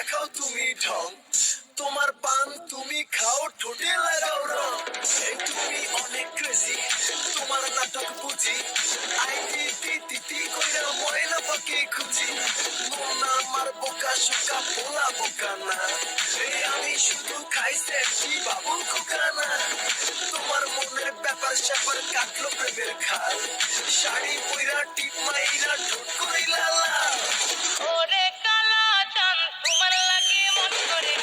দেখাও তুমি ঢং তোমার পান তুমি খাও ঠোঁটে লাগাও রং তুমি অনেক ক্রেজি তোমার নাটক বুঝি আইটি টিটি কইরা ময়না পাখি খুঁজি মন আমার বোকা শোকা পোলা বোকা না আমি শুধু খাই সেফটি বাবু খোকা না তোমার মনের ব্যাপার স্যাপার কাটলো প্রেমের খাল শাড়ি পইরা টিপ মাইরা ঠোঁট করিলা লাল ওরে কালা চাঁদ তোমার লাগে মন করে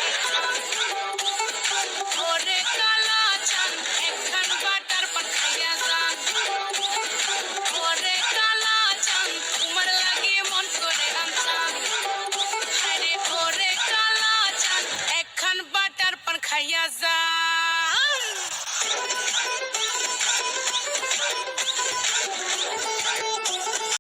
ওরে কালা চাঁদ একখান বাটার পান খাইয়া যান ওরে কালা চাঁদ তোমার লাগে মন করে আনসান আরে ওরে কালা চাঁদ একখান বাটার পান খাইয়া যান